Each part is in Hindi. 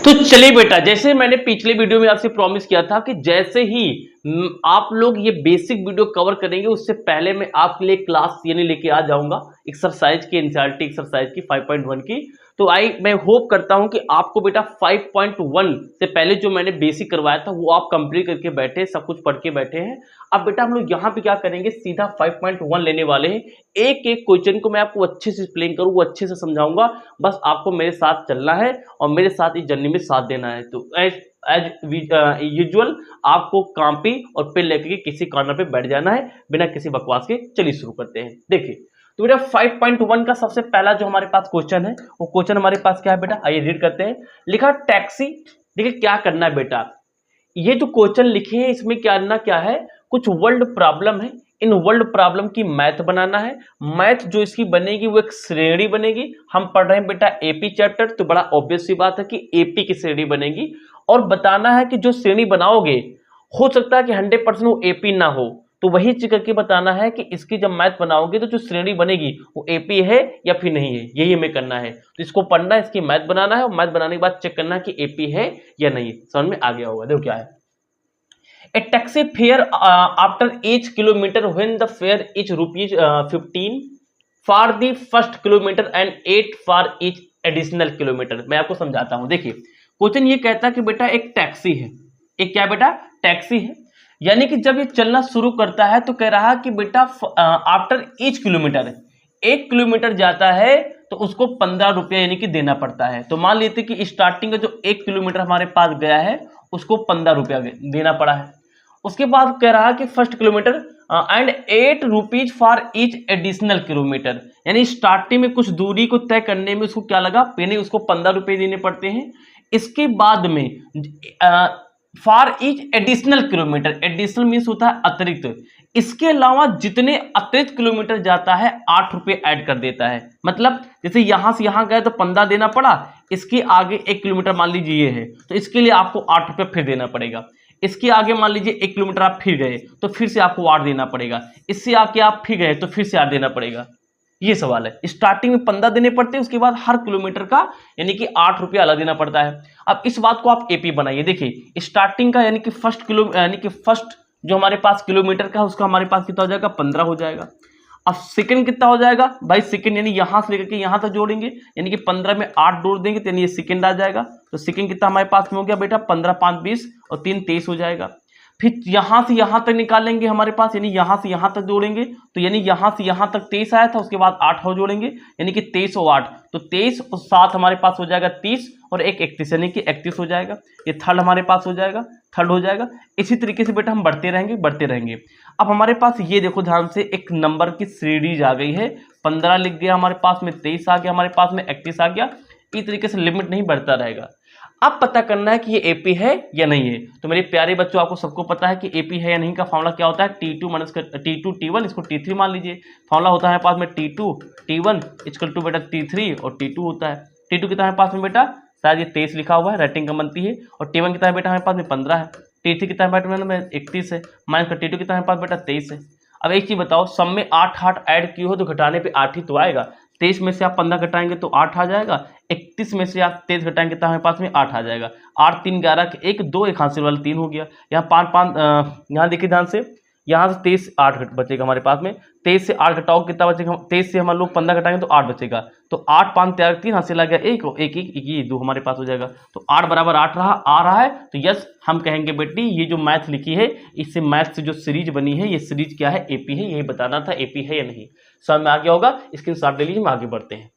तो चलिए बेटा, जैसे मैंने पिछले वीडियो में आपसे प्रॉमिस किया था कि जैसे ही आप लोग ये बेसिक वीडियो कवर करेंगे उससे पहले मैं आपके लिए क्लास यानी लेके आ जाऊंगा एक्सरसाइज की, एनसीईआरटी एक्सरसाइज की 5.1 की। तो मैं होप करता हूं कि आपको बेटा 5.1 से पहले जो मैंने बेसिक करवाया था वो आप कंप्लीट करके बैठे, सब कुछ पढ़ के बैठे हैं। अब बेटा हम लोग यहाँ पे क्या करेंगे, सीधा 5.1 लेने वाले हैं। एक एक क्वेश्चन को मैं आपको अच्छे से एक्सप्लेन करूँ, वो अच्छे से समझाऊंगा। बस आपको मेरे साथ चलना है और मेरे साथ इस जर्नी में साथ देना है। तो एज यूजुअल आपको कॉपी और पेन लेकर के किसी कॉर्नर पे बैठ जाना है बिना किसी बकवास के। चलिए शुरू करते हैं। देखिए तो बेटा 5.1 का सबसे पहला जो हमारे पास क्वेश्चन है वो क्वेश्चन हमारे पास क्या है बेटा, आइए रीड करते हैं। लिखा टैक्सी। देखिए क्या करना है बेटा, ये जो क्वेश्चन लिखे हैं इसमें करना क्या है, कुछ वर्ल्ड प्रॉब्लम है, इन वर्ल्ड प्रॉब्लम की मैथ बनाना है। मैथ जो इसकी बनेगी वो एक श्रेणी बनेगी। हम पढ़ रहे हैं बेटा एपी चैप्टर, तो बड़ा ऑब्वियस सी बात है कि एपी की श्रेणी बनेगी। और बताना है कि जो श्रेणी बनाओगे हो सकता है कि 100% वो एपी ना हो, तो वही चेक करके बताना है कि इसकी जब मैथ बनाओगे तो जो श्रेणी बनेगी वो एपी है या फिर नहीं है, यही हमें करना है। तो इसको पढ़ना है, इसकी मैथ बनाना है और मैथ बनाने के बाद चेक करना है कि एपी है या नहीं। समझ में आ गया होगा। देखो क्या है, A taxi fare after each kilometer when the fare is rupees 15 for the first kilometer and 8 for each additional kilometer। मैं आपको समझाता हूं। देखिए क्वेश्चन ये कहता है कि बेटा एक टैक्सी है, एक क्या बेटा टैक्सी है, यानी कि जब ये चलना शुरू करता है तो कह रहा है कि बेटा आफ्टर ईच किलोमीटर, 1 किलोमीटर जाता है तो उसको 15 रुपया यानी कि देना पड़ता है। तो मान लेते कि स्टार्टिंग का जो 1 किलोमीटर हमारे पास गया है उसको 15 रुपया देना पड़ा है। उसके बाद कह रहा है कि first kilometre and 8 rupees for each additional kilometre, यानी स्टार्टिंग में कुछ दूरी को तय करने में उसको क्या लगा, पहले उसको 15 रुपये देने पड़ते हैं। इसके बाद में for each additional kilometre, additional means होता है अतिरिक्त, इसके अलावा जितने अतिरिक्त किलोमीटर जाता है 8 रुपये ऐड कर देता है। मतलब जैसे यहां से यहां गए तो 15 देना पड़ा, इसके आगे 1 किलोमीटर मान लीजिए ये है तो इसके लिए आपको 8 रुपये फिर देना पड़ेगा। इसके आगे मान लीजिए 1 किलोमीटर आप फिर गए तो फिर से आपको 8 देना पड़ेगा। इससे आके आप फिर गए तो फिर से 8 देना पड़ेगा। ये सवाल है। स्टार्टिंग में 15 देने पड़ते हैं, उसके बाद हर किलोमीटर का यानी कि 8 रुपया अलग देना पड़ता है। अब इस बात को आप एपी बनाइए। देखिए स्टार्टिंग का यानी कि फर्स्ट जो हमारे पास किलोमीटर का उसका हमारे पास कितना हो जाएगा, 15 हो जाएगा। अब सेकंड कितना हो जाएगा भाई, सेकंड यानी यहां से लेकर के यहां तक जोड़ेंगे, यानी कि 15 में 8 जोड़ देंगे तो यानी ये सेकंड आ जाएगा। तो सेकंड कितना हमारे पास में हो गया बेटा, 15 5 20 और 3 23 हो जाएगा। फिर यहां से यहां तक निकालेंगे हमारे पास, यानी यहां से यहां तक जोड़ेंगे तो यानी यहां से यहां तक 23 आया था, उसके बाद 8 और जोड़ेंगे यानी कि 23 और 8, तो 23 और 7 हमारे पास हो जाएगा 30 और एक 31 यानी कि 31 हो जाएगा। ये थर्ड हमारे पास हो जाएगा, थर्ड हो जाएगा। इसी तरीके से बेटा हम बढ़ते रहेंगे बढ़ते रहेंगे। अब हमारे पास ये देखो ध्यान से, एक नंबर की सीरीज आ गई है। 15 लिख गया हमारे पास में, 23 आ गया हमारे पास में, 31 आ गया। इस तरीके से लिमिट नहीं बढ़ता रहेगा। अब पता करना है कि ये एपी है या नहीं है। तो मेरे प्यारे बच्चों आपको सबको पता है कि एपी है या नहीं का फॉर्मूला क्या होता है, T2 माइनस T2 T1, इसको T3 मान लीजिए। फॉर्मूला होता है हमारे पास में T2 T1 इक्वल टू बेटा T3 और T2 होता है। T2 कितना है पास में बेटा, शायद ये 23 लिखा हुआ है, राइटिंग का बनती है। और T1 कितना है बेटा हमारे पास में 15 है। T3 कितना है बेटा में 31 है, माइनस का T2 कितना है पास बेटा 23 है। अब एक चीज बताओ, सब में 8 ऐड किए हो तो घटाने पे 8 ही तो आएगा। 23 में से आप 15 घटाएंगे तो 8 आ जाएगा, 31 में से आप 23 घटाएंगे तो हमारे पास में 8 आ जाएगा। 8 3 11 1 2, एक हासिल वाला 3 हो गया। यहाँ 5 5 यहाँ देखिए ध्यान से, यहाँ से 23 8 बचेगा हमारे पास में। 23 से 8 घटाओ कितना बचेगा, 23 से हम लोग 15 घटाएंगे तो 8 बचेगा। तो 8 5 13 3 हासिल आ गया 1 1 1 2 हमारे पास हो जाएगा। तो 8 बराबर 8 रहा आ रहा है। तो यस हम कहेंगे बेटी ये जो मैथ लिखी है, इससे मैथ से जो सीरीज बनी है, ये सीरीज क्या है, एपी है। यही बताना था एपी है या नहीं। समझ में आ गया होगा, स्क्रीनशॉट ले लीजिए। हम आगे बढ़ते हैं।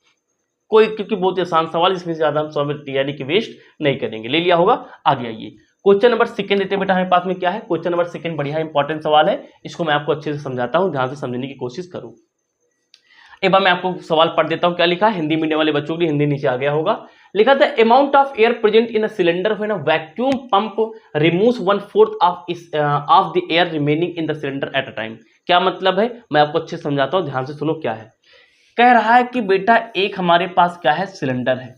कोई क्योंकि बहुत आसान सवाल, इसमें ज्यादा हम समय यानी कि वेस्ट नहीं करेंगे। ले लिया होगा, आगे आइए। क्वेश्चन नंबर सेकंड देते बेटा हमारे पास में क्या है। क्वेश्चन नंबर सेकंड बढ़िया इंपॉर्टेंट सवाल है, इसको मैं आपको अच्छे से समझाता हूं, ध्यान से समझने की कोशिश करूं। एक बार मैं आपको सवाल पढ़ देता हूं क्या लिखा है। हिंदी मीडियम वाले बच्चों के लिए हिंदी नीचे आ गया होगा। लिखा था amount of air present in a cylinder when a vacuum pump removes 1/4 of the air remaining in the cylinder at a time. क्या मतलब है, मैं आपको अच्छे से समझाता हूं, ध्यान से सुनो क्या है। कह रहा है कि बेटा एक हमारे पास क्या है, सिलेंडर है,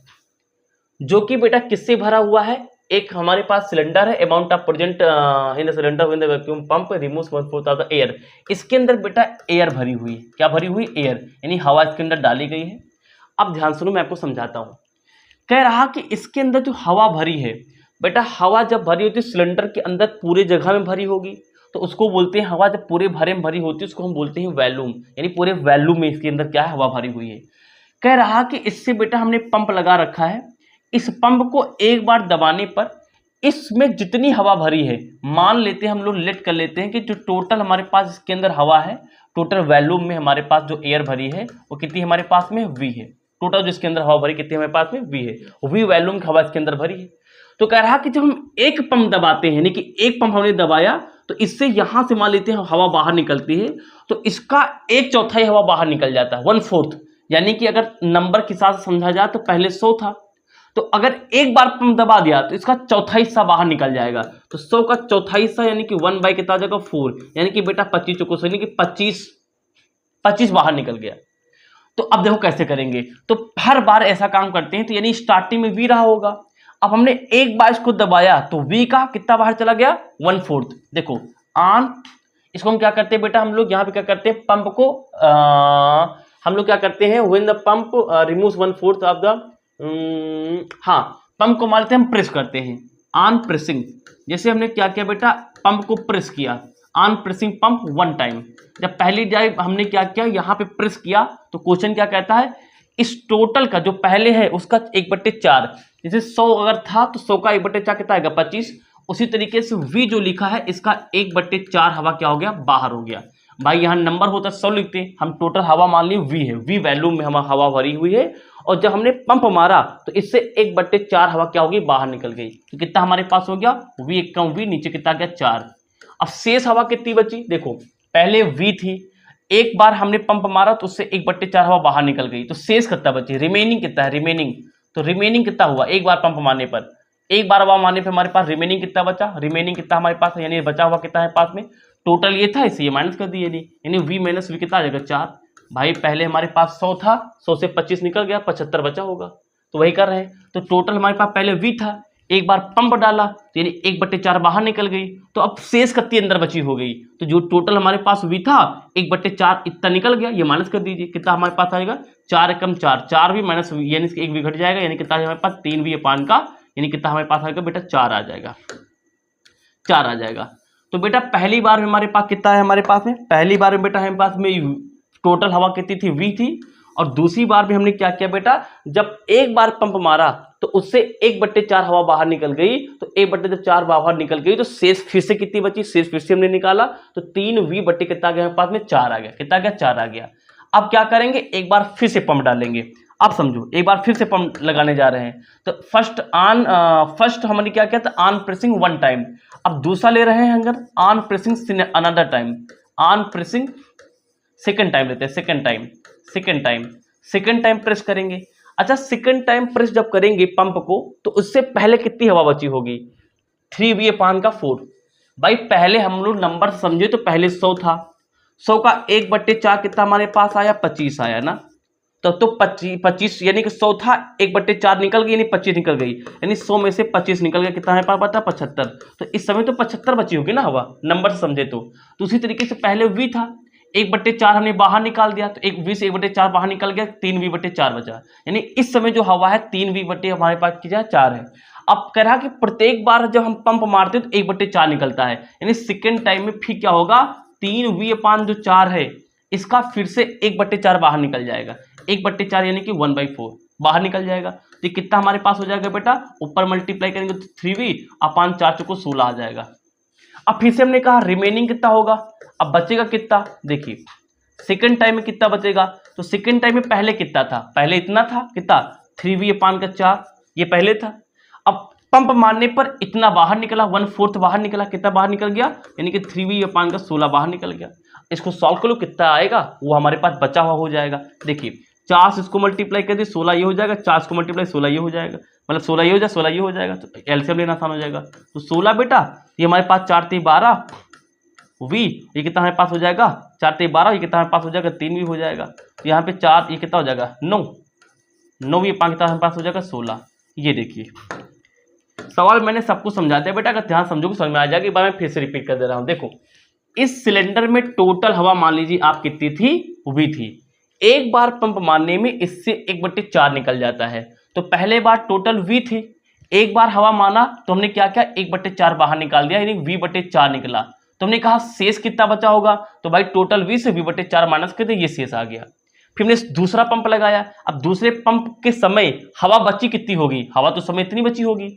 जो कि बेटा किससे भरा हुआ है, एक हमारे पास सिलेंडर है। Amount of present in the cylinder when the vacuum pump removes 1/4 of the air. इसके अंदर बेटा एयर भरी हुई है। क्या भरी हुई, एयर, यानी हवा इसके अंदर डाली गई है। अब ध्यान सुनो मैं आपको समझाता हूं। कह रहा कि इसके अंदर जो हवा भरी है बेटा, हवा जब भरी होती है सिलेंडर के अंदर पूरे जगह में भरी होगी तो उसको बोलते हैं हवा। जब पूरे भरे में भरी होती है उसको हम बोलते हैं वॉल्यूम, यानी पूरे वॉल्यूम में इसके अंदर क्या है, हवा भरी हुई है। कह रहा कि इससे बेटा हमने पंप लगा रखा है, इस पंप को एक बार दबाने पर इसमें जितनी हवा भरी है, मान लेते हैं हम लोग लेट कर लेते हैं कि जो टोटल हमारे पास इसके अंदर हवा है, टोटल वॉल्यूम में हमारे पास जो एयर भरी है वो कितनी हमारे पास में वी है। टोटल जिसके अंदर हवा भरी कितनी हमारे पास में वी है, वी वॉल्यूम की हवा इसके अंदर भरी है। तो कह रहा कि जब हम एक पंप दबाते हैं, यानी कि एक पंप हमने दबाया तो इससे यहां से मान लेते हैं हवा बाहर निकलती है, तो इसका 1/4 हवा बाहर निकल जाता है, 1/4। यानी कि अगर नंबर के साथ समझा जाए तो पहले 100 था, तो अगर एक बार पंप दबा दिया तो इसका चौथा हिस्सा बाहर निकल जाएगा। तो 100 का चौथा हिस्सा यानी कि 1/, कितना आ जाएगा 4, यानी कि बेटा 25 चौको यानी कि 25 बाहर निकल गया। तो अब देखो कैसे करेंगे, तो हर बार ऐसा काम करते हैं। तो यानी स्टार्टिंग में वी रहा होगा, अब हमने एक बार इसको दबाया तो वी का कितना बाहर चला गया, 1/4। देखो ऑन, इसको हम क्या करते हैं बेटा, हम लोग यहाँ पे क्या करते हैं, पंप को हम लोग क्या करते हैं, when the pump removes 1/4 of the, हाँ पंप को मारते हैं हम प्रेस करते हैं, ऑन प्रेसिंग। जैसे हमने क्या किया बेटा, पंप को प्रेस किया, ऑन प्रेसिंग पंप 1 टाइम। जब पहली टाइम हमने क्या किया, यहाँ पे प्रेस किया तो क्वेश्चन क्या कहता है, इस टोटल का जो पहले है उसका 1/4, जैसे 100 अगर था तो 100 का 1/4 कितना आएगा 25। उसी तरीके से v जो लिखा है इसका 1/4 हवा क्या हो गया, बाहर हो गया। भाई यहाँ नंबर होता 100 लिखते, हम टोटल हवा मान ली v है, v वैल्यूम में हम हवा भरी हुई है, और जब हमने पंप मारा तो इससे 1/4 हवा क्या होगी, बाहर निकल गई। तो कितना हमारे पास हो गया, v कम v, नीचे कितना गया 4। अब शेष हवा कितनी बची, देखो पहले v थी, एक बार हमने पंप मारा तो उससे 1/4 हवा बाहर निकल गई, तो शेष कितना बची, रिमेनिंग कितना है, रिमेनिंग। तो रिमेनिंग कितना हुआ, एक बार पंप मारने पर, एक बार हवा मारने पर हमारे पास रिमेनिंग कितना बचा, रिमेनिंग कितना हमारे पास है, यानी बचा हुआ कितना है पास में, टोटल ये था इसे ये माइनस कर दिए, यानी v माइनस v कितना आ जाएगा 4। भाई पहले हमारे पास 100 था, 100 से 25 निकल गया, 75 बचा होगा, तो वही कर रहे हैं। तो टोटल हमारे पास पहले v था, एक बार पंप डाला तो यानी 1/4 बाहर निकल गई, तो अब शेष कितनी अंदर बची हो गई, तो जो टोटल हमारे पास v था 1/4 इतना निकल गया, ये माइनस कर दीजिए, कितना हमारे पास आएगा 4 एकम 4, 4v माइनस v यानी एक v घट जाएगा, यानी कितना हमारे पास 3v अपान का, यानी कितना हमारे पास आएगा बेटा 4 आ जाएगा, 4 आ जाएगा। तो बेटा पहली बार में हमारे पास कितना है, हमारे पास में पहली बार में बेटा हमारे पास में टोटल हवा कितनी थी, v थी, और दूसरी बार भी हमने क्या किया बेटा, जब एक बार पंप मारा तो उससे 1/4 हवा बाहर निकल गई, तो 1/4 बाहर निकल गई तो शेष फिर से कितनी बची, शेष फिर से हमने निकाला तो 3v बटे कितना गया हमारे पास में 4 आ गया, कितना गया 4 आ गया। अब क्या करेंगे, एक बार फिर से पंप डालेंगे। अब समझो एक बार फिर से पंप लगाने जा रहे हैं, तो फर्स्ट हमने क्या किया था, ऑन प्रेसिंग 1 टाइम। अब दूसरा ले रहे हैं अगर on pressing another time, on pressing second time लेते हैं, सेकंड टाइम प्रेस करेंगे। अच्छा सेकंड टाइम प्रेस जब करेंगे पंप को तो उससे पहले कितनी हवा बची होगी, 3v अपान का 4। भाई पहले हम लोग नंबर समझे तो पहले 100 था, 100 का 1/4 कितना हमारे पास आया, 25 आया ना, तो 25 यानी कि 100 था, 1/4 निकल गई यानी 25 निकल गई, यानी 100 में से 25 निकल गया, कितना हमारे पास बचा 75। तो इस समय तो 75 बची होगी ना हवा, नंबर समझे तो। उसी तरीके से पहले v था, 1/4 हमने बाहर निकाल दिया, तो एक v से 1/4 बाहर निकल गया, 3v/4 बचा, यानी इस समय जो हवा है 3v हमारे पास की जाए 4 है। अब कह रहा कि प्रत्येक बार जब हम पंप मारते हैं तो 1/4 निकलता है, यानी सेकेंड टाइम में फिर क्या होगा, 3v अपान जो 4 है इसका फिर से 1/4 बाहर निकल जाएगा, 1/4 यानी कि 1/4 बाहर निकल जाएगा। तो कितना हमारे पास हो जाएगा बेटा, ऊपर मल्टीप्लाई करेंगे तो 3v अपान 4 चौको 16 आ जाएगा। अब फिर से हमने कहा रिमेनिंग कितना होगा, अब बचेगा कितना, देखिए सेकंड टाइम में कितना बचेगा, तो सेकंड टाइम में पहले कितना था, पहले इतना था कितना 3v अपान का 4, ये पहले था। अब पंप मारने पर इतना बाहर निकला, 1/4 बाहर निकला, कितना बाहर निकल गया, यानी कि 3v अपान का 16 बाहर निकल गया। इसको सॉल्व कर लो, कितना आएगा वो हमारे पास बचा हुआ हो जाएगा। देखिए 4 से इसको मल्टीप्लाई कर दिए 16 ये हो जाएगा, 4 इसको मल्टीप्लाई 16 ये हो जाएगा, मतलब 16 ये हो जाए 16 ये हो जाएगा, तो एलसीएम लेना आसान हो जाएगा। तो 16 बेटा ये हमारे पास 4 3 12 v, ये कितना हमारे पास हो जाएगा 4 3 12, ये कितना हमारे पास हो जाएगा 3v हो जाएगा। तो यहाँ पे 4 ये कितना हो जाएगा 9v अपान कितना हमारे पास हो जाएगा 16। ये देखिए सवाल मैंने सबको समझा दिया बेटा, अगर ध्यान समझोगे समझ में आ जाएगा। एक बार मैं फिर से रिपीट कर दे रहा हूँ। देखो इस सिलेंडर में टोटल हवा मान लीजिए आप कितनी थी, v थी, एक बार पंप मारने में इससे 1/4 निकल जाता है, तो पहले बार टोटल V थी, एक बार हवा माना तो हमने क्या किया, 1/4 बाहर निकाल दिया, यानी V/4 निकला। तो हमने कहा शेष कितना बचा होगा, तो भाई टोटल V से V/4 माइनस कर दिया, ये शेष आ गया। फिर हमने दूसरा पंप लगाया। अब दूसरे पंप के समय हवा बची कितनी होगी, हवा तो समय इतनी बची होगी।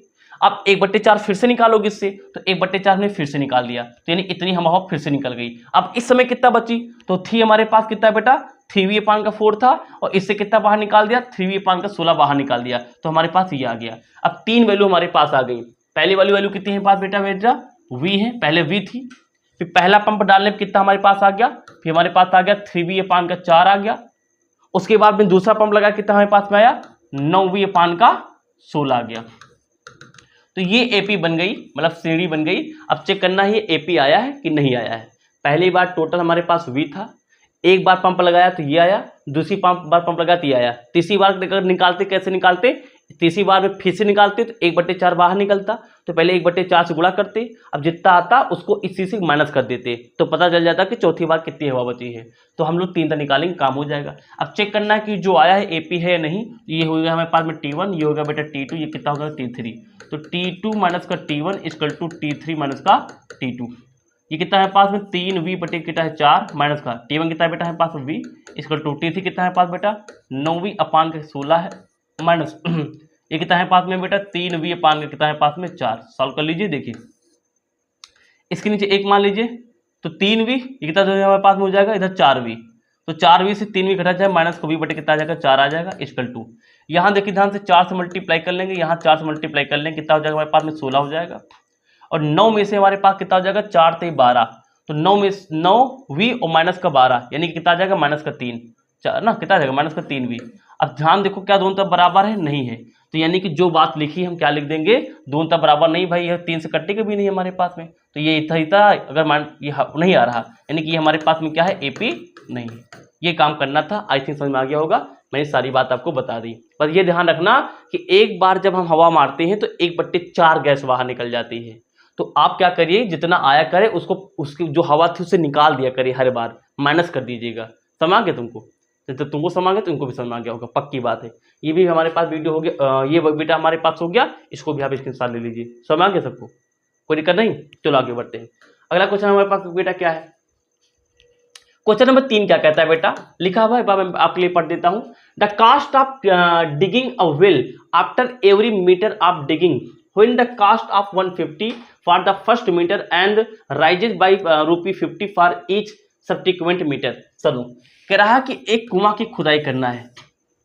अब 1/4 फिर से निकालोगे इससे, तो 1/4 ने फिर से निकाल दिया, तो यानी इतनी हम हवा फिर से निकल गई। अब इस समय कितना बची, तो थी हमारे पास कितना बेटा, 3V/4 था, और इससे कितना बाहर निकाल दिया, 3V/16 बाहर निकाल दिया, तो हमारे पास ये आ गया। अब 3 वैल्यू हमारे पास आ गई। पहले वाली वैल्यू कितनी है पास बेटा, V है, पहले V थी। फिर पहला पंप डालने पर कितना हमारे पास आ गया, फिर हमारे पास आ गया 3V/4 आ गया। उसके बाद में दूसरा पंप लगा, कितना हमारे पास में आया, 9V/16 आ गया। तो ये एपी बन गई, मतलब सीढ़ी बन गई। अब चेक करना है ये एपी आया है कि नहीं आया है। पहली बार टोटल हमारे पास V था, एक बार पंप लगाया तो ये आया, दूसरी बार पंप लगाया तो ये आया। तीसरी बार निकालते, कैसे निकालते, तीसरी बार में फिर से निकालते तो 1/4 बाहर निकलता, तो पहले 1/4 से गुणा करते, अब जितना आता उसको इसी से माइनस कर देते, तो पता चल जाता कि चौथी बार कितनी हवा बची है। तो हम लोग 3 तक निकालेंगे, काम हो जाएगा। अब चेक करना है कि जो आया है एपी है या नहीं। ये हो गया हमारे पास में T1, ये होगा बेटा T2, ये कितना होगा T3। तो T2 माइनस का T1 equal to T3 minus का T2। ये कितना है पास में, 3V कितना है 4 माइनस का T1 कितना है बेटा है पास में V इक्वल टू T3 कितना है पास बेटा 9V/16 है माइनस ये कितना है पास में बेटा 3V/ कितना है पास में 4। सॉल्व कर लीजिए, देखिए इसके नीचे 1 मान लीजिए, तो 3V ये कितना जो हमारे पास में हो जाएगा, इधर 4V, तो 4V से 3V घटा जाए माइनस को V कितना आ जाएगा 4 आ जाएगा इक्वल टू। यहाँ देखिए ध्यान से 4 से मल्टीप्लाई कर लेंगे, यहाँ 4 से मल्टीप्लाई कर लेंगे, कितना हो जाएगा हमारे पास में 16 हो जाएगा। और 9 में से हमारे पास कितना हो जाएगा 4 से 12, तो 9 में 9V और माइनस का 12 यानी कि कितना आ जाएगा माइनस का 3 ना, कितना आ जाएगा माइनस का 3V। अब ध्यान देखो क्या दोनों तरफ बराबर है, नहीं है, तो यानी कि जो बात लिखी हम क्या लिख देंगे, दोनों तरफ बराबर नहीं भाई, यह 3 से कटने के भी नहीं है हमारे पास में, तो ये इतना अगर मान ये नहीं आ रहा यानी कि ये हमारे पास में क्या है एपी नहीं है। ये काम करना था, आई थिंक समझ में आ गया होगा, मैंने सारी बात आपको बता दी। बस ये ध्यान रखना कि एक बार जब हम हवा मारते हैं तो 1/4 गैस बाहर निकल जाती है, तो आप क्या करिए जितना आया करे उसको उसकी जो हवा थी उससे निकाल दिया करिए, हर बार माइनस कर दीजिएगा। समझ आ गया तुमको, तो तुमको समझ आ गया तो उनको भी समझ आ गया होगा, पक्की बात है। ये भी हमारे पास वीडियो हो गया, ये बेटा हमारे पास हो गया, इसको भी आप स्क्रीनशॉट ले लीजिए। समझ आ गया सबको, कोई दिक्कत नहीं। चलो आगे बढ़ते हैं। अगला क्वेश्चन हमारे पास बेटा क्या है, क्वेश्चन नंबर 3 क्या कहता है बेटा, लिखा हुआ है, मैं आपके लिए पढ़ देता हूं। The cost of digging a well after every metre of digging when the cost of 150 for the first meter and rises by ₹50 for each subsequent meter। चलो कह रहा है कि एक कुआं की खुदाई करना है,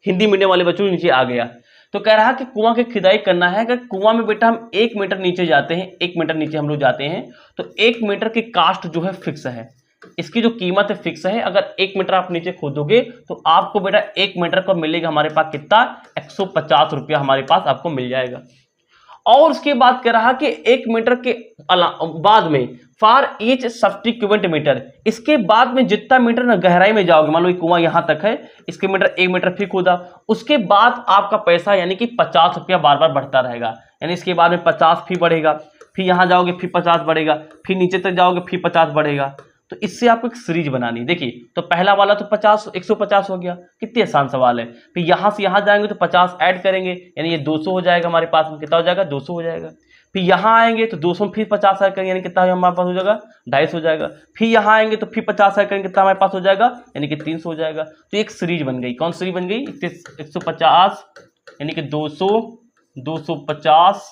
हिंदी मीडियम वाले बच्चों नीचे आ गया, तो कह रहा है कि कुआं की खुदाई करना है। अगर कुआं में बेटा हम 1 मीटर नीचे जाते हैं, 1 मीटर नीचे हम लोग जाते हैं, तो 1 मीटर की कास्ट जो है फिक्स है, इसकी जो कीमत है फिक्स है। अगर 1 मीटर आप नीचे खोदोगे तो आपको बेटा 1 मीटर को मिलेगा हमारे पास कितना, 150 रुपया हमारे पास आपको मिल जाएगा। और उसके बाद कह रहा कि 1 मीटर के बाद में फॉर ईच सब्सिक्वेंट मीटर, इसके बाद में जितना मीटर ना गहराई में जाओगे, मान लो कुआं यहां तक है, इसके मीटर 1 मीटर फिर खोदा, उसके बाद आपका पैसा यानी कि 50 रुपया बार बार बढ़ता रहेगा, यानी इसके बाद में 50 फी बढ़ेगा, फिर यहां जाओगे फिर 50 बढ़ेगा, फिर नीचे तक जाओगे फिर 50 बढ़ेगा। तो इससे आपको एक सीरीज बनानी, देखिए तो पहला वाला तो 50 150 हो गया, कितनी आसान सवाल है। फिर यहां से यहां जाएंगे तो 50 ऐड करेंगे, यानी ये 200 हो जाएगा हमारे पास में, कितना हो जाएगा 200 हो जाएगा। फिर यहां आएंगे तो 200 फिर 50 ऐड करेंगे, यानी कितना हमारे पास हो जाएगा 250 हो जाएगा। फिर यहां आएंगे तो फिर 50 ऐड करेंगे, कितना हमारे पास हो जाएगा यानी कि 300 हो जाएगा। तो एक सीरीज बन गई, कौन सीरीज बन गई, 150 यानी कि 200 250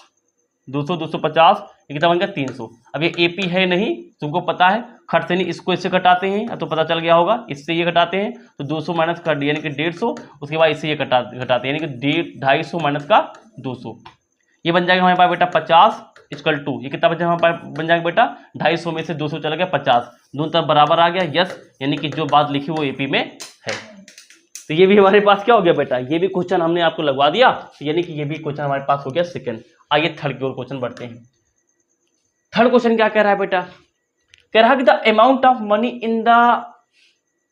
200 250, कितना बन गया 300। अब ये एपी है नहीं, तुमको पता है, खर्च से नहीं, इसको इससे घटाते हैं तो पता चल गया होगा, इससे ये घटाते हैं तो 200 माइनस कर यानी कि 150, उसके बाद इससे ये घटाते हैं यानी कि 250 माइनस का 200, ये बन जाएगा हमारे पास बेटा 50 इक्वल टू, ये कितना बचा हमारे पास बन जाएगा बेटा 250 में से 200 चला गया 50, दोनों तरफ बराबर आ गया, यस, यानी कि जो बात लिखी वो एपी में है। तो ये भी हमारे पास क्या हो गया बेटा, ये भी क्वेश्चन हमने आपको लगवा दिया, यानी कि ये भी क्वेश्चन हमारे पास हो गया सेकंड। आइए थर्ड की ओर क्वेश्चन बढ़ते हैं। थर्ड क्वेश्चन क्या कह रहा है बेटा, कह रहा है कि the amount of money in the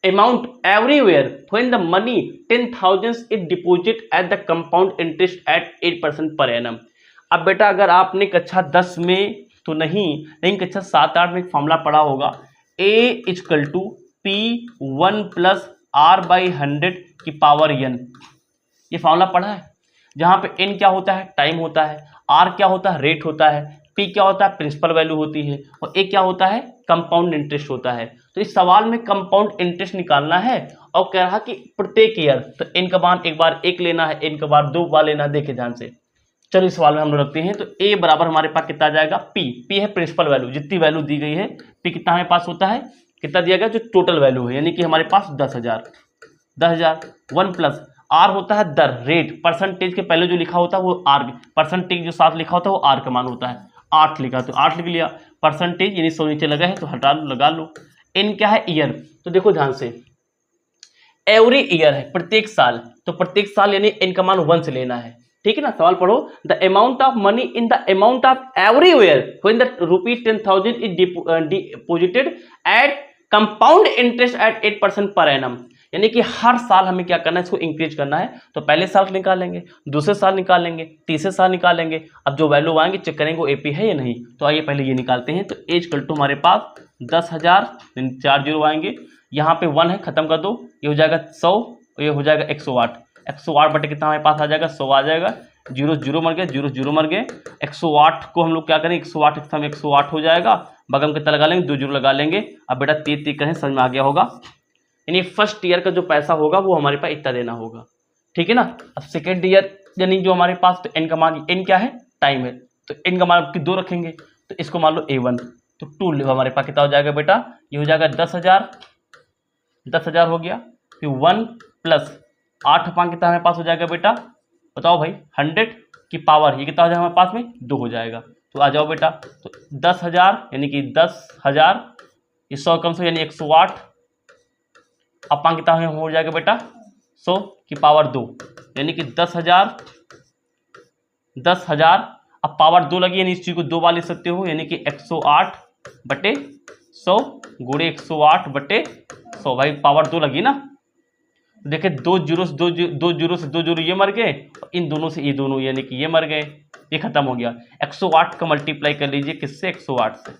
amount everywhere when the money 10,000 is deposit at the compound interest at 8% per annum. अब बेटा अगर आपने कक्षा 10 में तो नहीं, लेकिन कक्षा 7-8 में एक फॉर्मूला पढ़ा होगा, A equal to P1 + R/100 की पावर n, ये फॉर्मूला पढ़ा है। जहां पे n क्या होता है, टाइम होता है, r क्या होता है, रेट होता है, p क्या होता है, प्रिंसिपल वैल्यू होती है, और a क्या होता है, कंपाउंड इंटरेस्ट होता है। तो इस सवाल में कंपाउंड इंटरेस्ट निकालना है और कह रहा कि प्रत्येक ईयर, तो n का मान एक बार 1 लेना है, n का बार 2 बार लेना है। देखिए ध्यान से, चलो इस सवाल में हम लोग रखते हैं। तो a बराबर हमारे पास कितना आ जाएगा, p है प्रिंसिपल वैल्यू, जितनी वैल्यू दी गई है p कितना हमारे पास होता है, कितना दिया गया, जो टोटल वैल्यू है, यानी कि हमारे पास 10,000 1 प्लस r होता है दर, रेट, परसेंटेज के पहले जो लिखा होता है वो r, परसेंटेज जो साथ लिखा होता है वो r का मान होता है, 8 लिखा तो 8 लिख लिया, परसेंटेज यानी 100 नीचे लगा है तो हटा लो, लगा लो। n क्या है, ईयर, तो देखो ध्यान से, एवरी ईयर है, प्रत्येक साल, तो प्रत्येक साल यानी n का मान 1 से लेना है, ठीक है ना। सवाल पढ़ो, the amount of money in the amount of everywhere when the ₹10,000 is deposited at compound interest at 8% per annum, यानी कि हर साल हमें क्या करना है, इसको इंक्रीज करना है। तो पहले साल निकालेंगे, दूसरे साल निकालेंगे, तीसरे साल निकालेंगे, अब जो वैल्यू आएंगे चेक करेंगे वो एपी है या नहीं। तो आइए पहले ये निकालते हैं। तो एज इक्वल टू हमारे पास 10,000, 4 जीरो आएंगे, यहाँ पे 1 है, खत्म कर दो, ये हो जाएगा 100, ये हो जाएगा 108, 108 बटे कितना हमारे पास आ जाएगा, 100 आ जाएगा, जीरो जीरो मर गए, जीरो जीरो मर गए, 108 को हम लोग क्या करें, 108 एक समय 108 हो जाएगा, बगल कितना लगा लेंगे, 2 जीरो लगा लेंगे। अब बेटा 3 करें, समझ में आ गया होगा, यानी फर्स्ट ईयर का जो पैसा होगा वो हमारे पास इतना देना होगा, ठीक है ना। अब सेकेंड ईयर यानी जो हमारे पास, तो एन का मान, एन क्या है, टाइम है, तो एन का मान 2 रखेंगे, तो इसको मान लो A1, तो 2 हमारे पास कितना हो जाएगा बेटा, ये हो जाएगा 10,000 हो गया, फिर 1 प्लस 8 अपान कितना हमारे पास हो जाएगा बेटा, बताओ भाई, 100 की पावर, ये कितना हो जाएगा हमारे पास में, 2 हो जाएगा। तो आ जाओ बेटा, तो 10,000 यानी कि 10,000, ये 100 कम से यानी 108 अपान कितना हो जाएगा बेटा, 100 की पावर 2, यानी कि 10,000 अब पावर 2 लगी, यानी इस चीज को 2 बार लिख सकते हो, यानी कि 108 बटे 100 गुणे 108 बटे 100, भाई पावर 2 लगी ना। देखिए 2 जीरो से 2 जीरो ये मर गए, इन दोनों से ये दोनों, यानी कि ये मर गए, ये खत्म हो गया। 108 का मल्टीप्लाई कर लीजिए किससे, 108 से,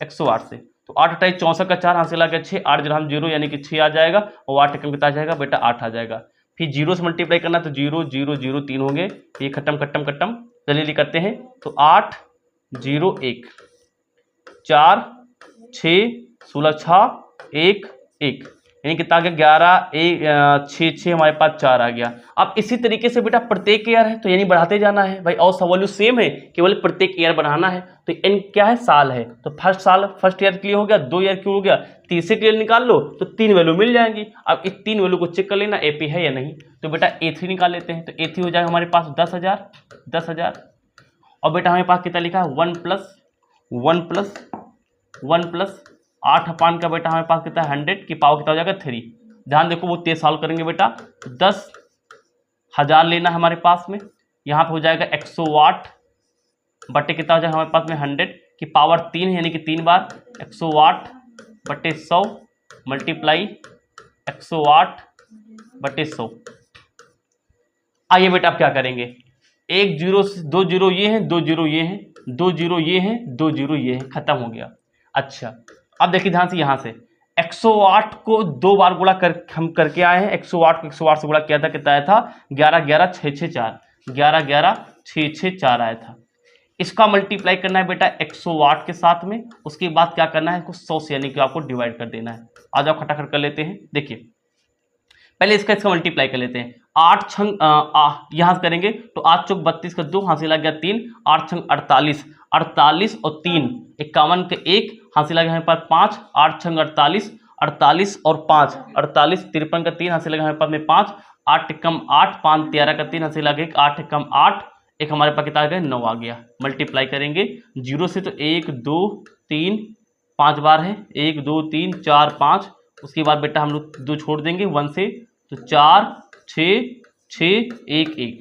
108 से, तो 8 अट्ठाईस 64 का 4 हासिल आ गया 6, 8 जरा हम 0 यानी कि 6 आ जाएगा, और 8 कम कितना आ जाएगा बेटा, 8 आ जाएगा। फिर 0 से मल्टीप्लाई करना, तो 0 0 0 3 होंगे, ये खत्म खत्म खत्म, जल्दी करते हैं। तो 8 0 1 4 6 16 6 1 1, यानी कितना आ गया, 11 1 6 6 हमारे पास 4 आ गया। अब इसी तरीके से बेटा प्रत्येक ईयर है, तो यानी बढ़ाते जाना है भाई, और सब वैल्यू सेम है, केवल प्रत्येक ईयर बढ़ाना है। तो एन क्या है, साल है, तो फर्स्ट ईयर क्लियर हो गया, 2 ईयर क्लियर हो गया, तीसरे क्लियर निकाल लो, तो 3 वैल्यू मिल जाएंगी। अब इस 3 वैल्यू को चेक कर लेना एपी है या नहीं। तो बेटा A3 निकाल लेते हैं, तो A3 हो जाएगा हमारे पास 10,000, और बेटा हमारे पास कितना लिखा है, 1 प्लस 8 अपान का बेटा हमारे पास कितना है, 100 की पावर कितना हो जाएगा, 3। ध्यान देखो वो 3 सॉल्व करेंगे बेटा, 10,000 लेना है हमारे पास में, यहाँ पे हो जाएगा 108 बटे कितना हो जाएगा हमारे पास में, 100 की पावर 3 है, यानी कि 3 बार 108 बटे 100 मल्टीप्लाई 108 बटे 100। आइए बेटा आप क्या करेंगे, 1 जीरो से 2 जीरो ये हैं, 2 जीरो ये हैं, 2 जीरो ये हैं, 2 जीरो ये हैं, खत्म हो गया। अच्छा अब देखिए ध्यान से, यहाँ से 108 को 2 बार गुणा कर हम करके आए हैं, 108 को 108 से गुणा किया था, कितना आया था, 11 11 6 6 4, 11 11 6 6 4 आया था। इसका मल्टीप्लाई करना है बेटा 108 के साथ में, उसके बाद क्या करना है, इसको 100 से यानी कि आपको डिवाइड कर देना है। आ जाओ खटाखट कर लेते हैं। देखिए पहले इसका मल्टीप्लाई कर लेते हैं, 8 छंग यहाँ से करेंगे तो 8 चौक 32 का 2 हासिल आ गया 3, 8 छंग 48, 48 और 3 51 के 1 हासिल आ गया हमारे पास 5, 8 छंग 48, 48 और 5 48, 53 का 3 हासिल आ गया हमारे पास में 5, 8 कम 8 5 13 का 3 हासिल आ गया 8 कम 8, एक हमारे पास कितना आ गया 9 आ गया। मल्टीप्लाई करेंगे 0 से, तो 1 2 3 5 बार है, 1 2 3 4 5, उसके बाद बेटा हम लोग 2 छोड़ देंगे 1 से, तो 4 6 6 1 1,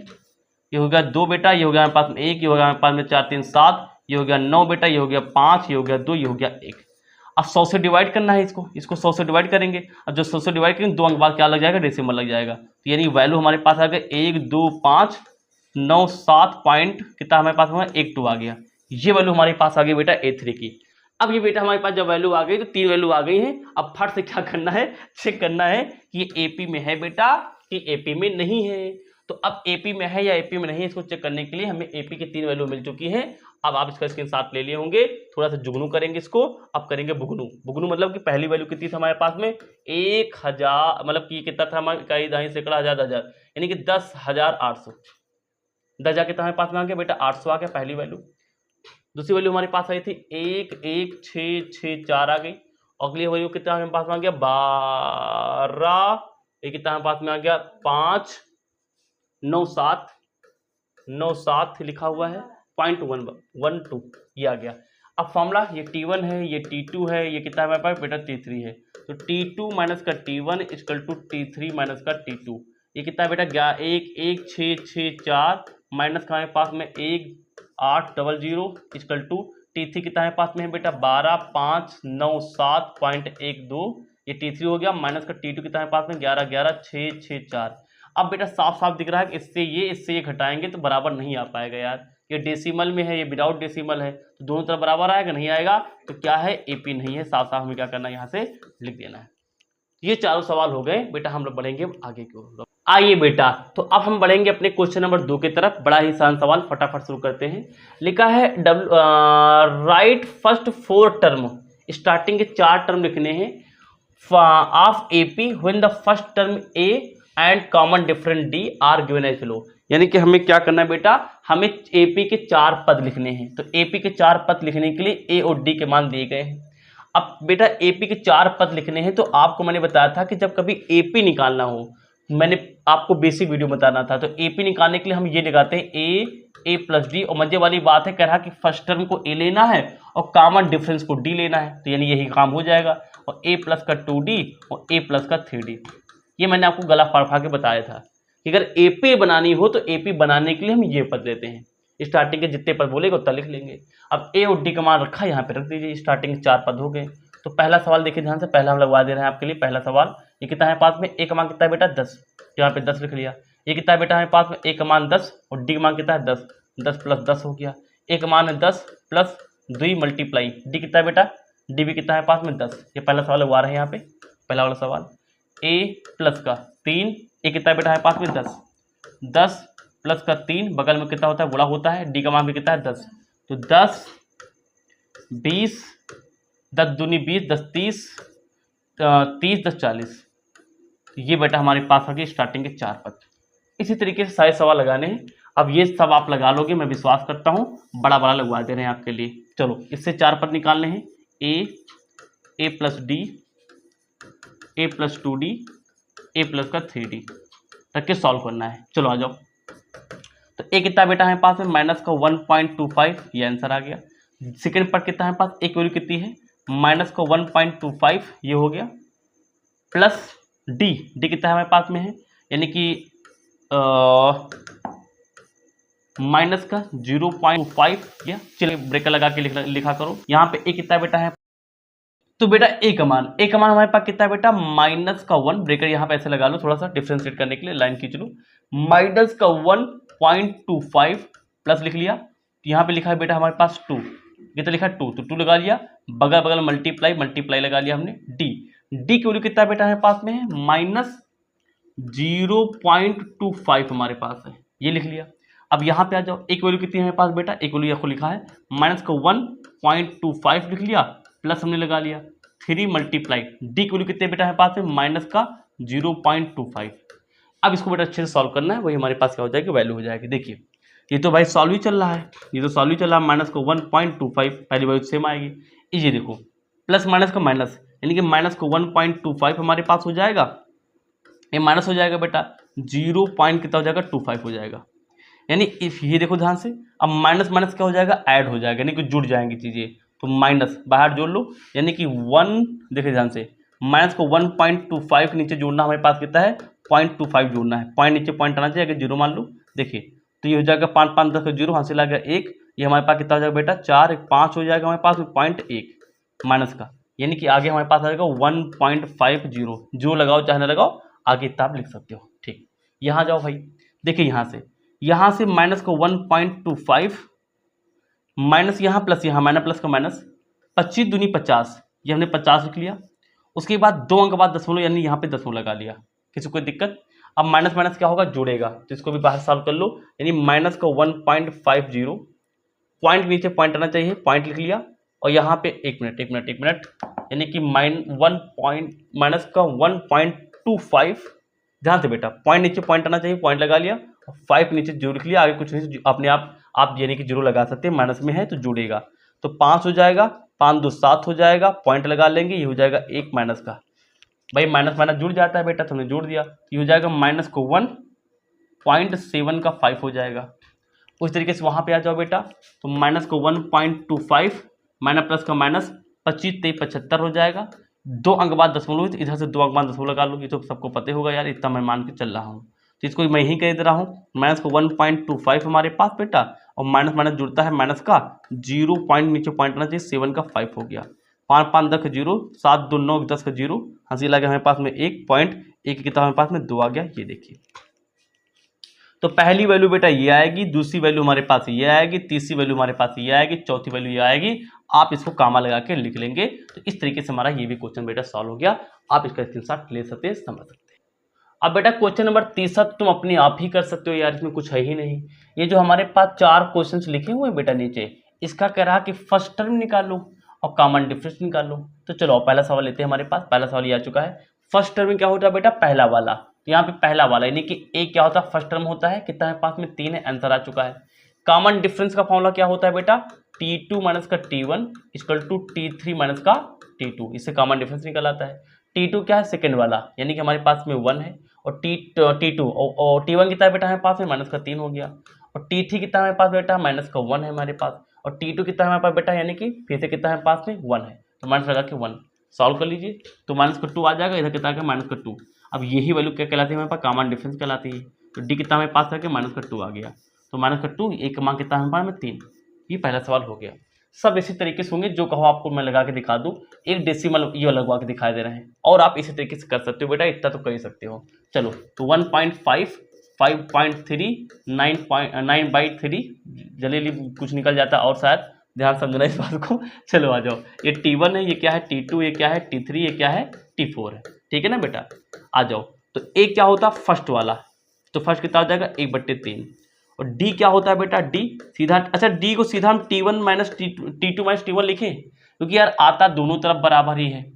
ये हो गया 2 बेटा, ये हो गया हमारे पास में 1, ये हो गया हमारे पास में 4 3 7, ये हो गया 9 बेटा, ये हो गया 5, ये हो गया 2, ये हो गया 1। अब 100 से डिवाइड करना है इसको 100 से डिवाइड करेंगे। अब जो 100 से डिवाइड करेंगे 2 अंक बाद क्या लग जाएगा, डेसिमल लग जाएगा, तो यानी वैल्यू हमारे पास आ गया 1 2 5 9 7 पॉइंट कितना हमारे पास में 1 2 आ गया। ये वैल्यू हमारे पास आ गई बेटा A3 की। अब ये बेटा हमारे पास जब वैल्यू आ गई तो 3 वैल्यू आ गई हैं। अब फट से क्या करना है, चेक करना है कि ये AP में है बेटा कि AP में नहीं है। तो अब एपी में है या एपी में नहीं, इसको चेक करने के लिए हमें एपी की 3 वैल्यू मिल चुकी है। अब आप इसका स्क्रीनशॉट ले लिए होंगे, थोड़ा सा जुगनू करेंगे इसको। अब करेंगे बुगनू। बुगनू मतलब कि पहली वैल्यू कितनी थी हमारे पास में 1000, मतलब कि कितना था हमारे इकाई दहाई सैकड़ा हज़ार हजार, यानी कि 10,800। 10,000 कितना हमारे पास में आ गया बेटा 800 आ गया पहली वैल्यू। दूसरी वैल्यू हमारे पास आई थी 1,1,6,6,4 आ गई। अगली वैल्यू कितना हमारे पास में आ गया 12, ये कितना हमारे पास में आ गया 5,9,7 लिखा हुआ है 0.112 ये आ गया। अब फॉर्मूला ये T1 है, ये T2 है, ये कितना हमारे पास बेटा T3 है। तो T2 माइनस का T1 equal to T3 minus का T2, ये कितना बेटा 1,1,6,6,4 माइनस का हमारे पास में 1,800 इक्वल टू T3 कितना हमारे पास में है बेटा 12,5,9,7.12, ये T3 हो गया, माइनस का T2 कितना हमारे पास में 11,11,6,6,4। अब बेटा साफ साफ दिख रहा है कि इससे ये घटाएंगे तो बराबर नहीं आ पाएगा यार, ये डेसिमल में है, ये विदाउट डेसिमल है, तो दोनों तरफ बराबर आएगा नहीं आएगा, तो क्या है एपी नहीं है। साफ साफ हमें क्या करना है यहाँ से लिख देना है। ये चारों सवाल हो गए बेटा, हम लोग बढ़ेंगे आगे की ओर। आइए बेटा, तो अब हम बढ़ेंगे अपने क्वेश्चन नंबर 2 की तरफ। बड़ा ही आसान सवाल, फटाफट शुरू करते हैं। लिखा है राइट फर्स्ट 4 टर्म, स्टार्टिंग के 4 टर्म लिखने हैं of AP when the first term a and common different d are given as below. यानी कि हमें क्या करना है बेटा, हमें एपी के 4 पद लिखने हैं। तो एपी के 4 पद लिखने के लिए ए और डी के मान दिए गए हैं। अब बेटा एपी के 4 पद लिखने हैं, तो आपको मैंने बताया था कि जब कभी एपी निकालना हो, मैंने आपको बेसिक वीडियो बताना था, तो एपी निकालने के लिए हम ये लगाते हैं ए प्लस डी, और मजे वाली बात है कह रहा कि फर्स्ट टर्म को ए लेना है और कॉमन डिफरेंस को डी लेना है, तो यानी यही काम हो जाएगा। और ए प्लस का 2d और ए प्लस का 3d, ये मैंने आपको गला फाड़ के बताया था कि अगर एपी बनानी हो तो एपी बनाने के लिए हम ये पद लेते हैं। स्टार्टिंग के जितने पद बोलेगा उतना लिख लेंगे। अब ए और डी का मान रखा, यहाँ पे रख दीजिए। स्टार्टिंग के 4 पद हो गए। तो पहला सवाल देखिए ध्यान से, पहला हम लगवा दे रहे हैं आपके लिए। पहला सवाल ये कितना है पास में, ए का मान कितना है बेटा 10, यहाँ पे 10 लिख लिया। ये कितना है बेटा हमारे पास में, ए का मान 10 और डी का मान कितना है 10, 10 प्लस 10 हो गया। ए का मान है 10 प्लस 2 मल्टीप्लाई डी कितना है बेटा, डी भी कितना है पास में 10। ये पहला सवाल लगवा रहे हैं यहाँ पे। पहला वाला सवाल ए प्लस का 3, ए कितना है बेटा हमारे पास में 10, 10 प्लस का 3 बगल में कितना होता है गुणा होता है, डी का मान भी कितना है 10। तो 10 20 10 दूनी 20 10 30 30 10 40, ये बेटा हमारे पास आ गई स्टार्टिंग के 4 पद। इसी तरीके से सारे सवाल लगाने हैं। अब ये सब आप लगा लोगे, मैं विश्वास करता हूँ। बड़ा बड़ा लगवा दे रहे हैं आपके लिए। चलो इससे 4 पद निकालने हैं। ए प्लस डी, ए प्लस 2d, ए प्लस का 3d रख के सॉल्व करना है। चलो आ जाओ। तो ए कितना बेटा है पास में, माइनस का 1.25, ये आंसर आ गया। सेकेंड पार्ट कितना है पास, एक वैल्यू कितनी है माइनस का 1.25, ये हो गया। प्लस डी कितना है हमारे पास में है, यानी कि माइनस का 0.5, या चलिए ब्रेकर लगा के लिखा करो। यहाँ पे ए कितना बेटा है, तो बेटा ए का मान हमारे पास कितना है बेटा माइनस का 1, ब्रेकर यहाँ पे ऐसे लगा लो थोड़ा सा डिफ्रेंशिएट करने के लिए, लाइन खींच लो। माइनस का 1.25 प्लस लिख लिया, यहाँ पे लिखा है बेटा हमारे पास 2, कितना लिखा 2, तो 2 लगा लिया। बगल बगल मल्टीप्लाई लगा लिया हमने। डी की वैल्यू कितना बेटा हमारे पास में है माइनस 0.25 हमारे पास है, ये लिख लिया। अब यहाँ पे आ जाओ, एक वैल्यू कितनी है हमारे पास बेटा, एक वैल्यू आपको लिखा है माइनस का 1.25 लिख लिया, प्लस हमने लगा लिया 3 मल्टीप्लाई डी की वैल्यू कितने बेटा है पास में माइनस का 0.25। अब इसको बेटा अच्छे से सॉल्व करना है, वही हमारे पास क्या हो जाएगी वैल्यू हो जाएगी। देखिए ये तो भाई सॉल्व ही चल रहा है, ये तो सॉल्व ही चल रहा है। माइनस का 1.25 पहली वैल्यू सेम आएगी। ये देखो प्लस माइनस का माइनस, यानी कि माइनस का 1.25 हमारे पास हो जाएगा, ये माइनस हो जाएगा बेटा 0. कितना हो जाएगा 25 हो जाएगा। यानी ये देखो ध्यान से, अब माइनस माइनस क्या हो जाएगा ऐड हो जाएगा, यानी कि जुड़ जाएंगी चीज़ें। तो माइनस बाहर जोड़ लो, यानी कि 1, देखिए ध्यान से, माइनस को 1.25 के नीचे जोड़ना हमारे पास कितना है 0.25 जोड़ना है। पॉइंट नीचे पॉइंट आना चाहिए, अगर 0 मान लो। देखिए तो ये हो जाएगा 5 5 10 का 0, हासिल आ गया 1, ये हमारे पास कितना हो जाएगा बेटा 4 1 5 हो जाएगा हमारे पास 0.1 माइनस का, यानी कि आगे हमारे पास आ जाएगा 1.50। जो लगाओ चाहे ना लगाओ, आगे इतना आप लिख सकते हो। ठीक, यहाँ जाओ भाई, देखिए यहाँ से माइनस को 1.25 माइनस यहाँ प्लस यहाँ माइनस प्लस का माइनस 25 दूनी 50, ये हमने 50 लिख लिया। उसके बाद 2 अंक बाद दशमलव, यानी यहाँ पे दशमलव लगा लिया, किसी कोई दिक्कत। अब माइनस माइनस क्या होगा, जुड़ेगा, तो इसको भी बाहर सॉल्व कर लो, यानी माइनस का 1.50, पॉइंट नीचे पॉइंट आना चाहिए, पॉइंट लिख लिया, और यहाँ पे एक मिनट, यानी कि माइनस का 1.25, ध्यान से बेटा, पॉइंट नीचे पॉइंट आना चाहिए, पॉइंट लगा लिया, 5 नीचे जीरो लिख लिया, आगे कुछ नहीं, अपने आप यानी कि जीरो लगा सकते हैं, माइनस में है तो जुड़ेगा, तो 5 हो जाएगा, 5 2 7 हो जाएगा, पॉइंट लगा लेंगे, ये हो जाएगा 1 माइनस का, भाई माइनस माइनस जुड़ जाता है बेटा, तुमने जोड़ दिया, ये हो जाएगा माइनस को 1.7 का 5 हो जाएगा। उस तरीके से वहां पे आ जाओ बेटा, तो माइनस को 1.25 माइनस प्लस का माइनस, 25 23 75 हो जाएगा, 2 अंक बाद दशमलव, इधर से 2 अंक बाद दशमलव लगा लो, ये तो सबको पता होगा यार, इतना मैं मान के चल रहा हूँ, तो इसको मैं ही कह दे रहा हूँ, माइनस को 1.25 हमारे पास बेटा, और माइनस माइनस जुड़ता है माइनस का 0 पॉइंट नीचे पॉइंट आना चाहिए, 7 का 5 हो गया, 5 5 10 0, 7 2 9 10 का 0, हंसी लगे हमारे पास में 1 पॉइंट, एक कितना हमारे पास में 2 आ गया, ये देखिए। तो पहली वैल्यू बेटा ये आएगी, दूसरी वैल्यू हमारे पास ये आएगी, तीसरी वैल्यू हमारे पास ये आएगी, चौथी वैल्यू ये आएगी, आप इसको कामा लगा के लिख लेंगे। तो इस तरीके से हमारा ये भी क्वेश्चन बेटा सॉल्व हो गया, आप इसका स्क्रीनशॉट ले सकते हैं, समझ सकते हैं। अब बेटा क्वेश्चन नंबर 30 तुम अपने आप ही कर सकते हो यार, इसमें कुछ है ही नहीं। ये जो हमारे पास 4 क्वेश्चन लिखे हुए हैं बेटा नीचे, इसका कह रहा कि फर्स्ट टर्म निकालो और कॉमन डिफरेंस निकालो। तो चलो पहला सवाल लेते हैं, हमारे पास पहला सवाल ये आ चुका है। फर्स्ट टर्म में क्या होता है बेटा, पहला वाला, तो यहाँ पे पहला वाला यानी कि ए क्या होता है, फर्स्ट टर्म होता है, कितना है पास में 3 है, आंसर आ चुका है। कॉमन डिफरेंस का फॉर्मूला क्या होता है बेटा, T2 माइनस का T1 equal to T3 minus का T2, इससे कॉमन डिफरेंस निकल आता है। T2 क्या है, सेकंड वाला, यानी कि हमारे पास में 1 है, और T2 और T1 कितना है बेटा हमारे पास में, माइनस का 3 हो गया, और T3 कितना हमारे पास बेटा, माइनस का 1 है हमारे पास, और T2 कितना है हमारे पास बेटा, यानी कि फिर से कितना है हमारे पास में 1 है, तो माइनस लगा के 1 सॉल्व कर लीजिए, तो माइनस का 2 आ जाएगा, इधर कितना आ गया माइनस का 2। अब यही वैल्यू क्या कहलाती है हमारे पास, कॉमन डिफरेंस कहलाती है। तो डी कितना हमारे पास है, माइनस का 2 आ गया, तो माइनस का 2, एक का मान कितना है हमारे में 3, ये पहला सवाल हो गया। सब इसी तरीके से होंगे, जो कहो आपको मैं लगा के दिखा दूं, एक डेसिमल ये लगवा के दिखाई दे रहे हैं, और आप इसी तरीके से कर सकते हो बेटा, इतना तो कर ही सकते हो। चलो तो 1.5 5.3 9/3 जल्दी कुछ निकल जाता है, और शायद ध्यान समझना इस बात को। चलो आ जाओ, ये T1 है, ये क्या है T2, ये क्या है T3, ये क्या है T4 है, ठीक है ना बेटा। आ जाओ, तो ए क्या होता है फर्स्ट वाला, तो फर्स्ट कितना हो जाएगा 1/3, और डी क्या होता है बेटा, डी सीधा, अच्छा डी को सीधा हम T1 minus T2 minus T1 लिखें, क्योंकि यार आता दोनों तरफ बराबर ही है,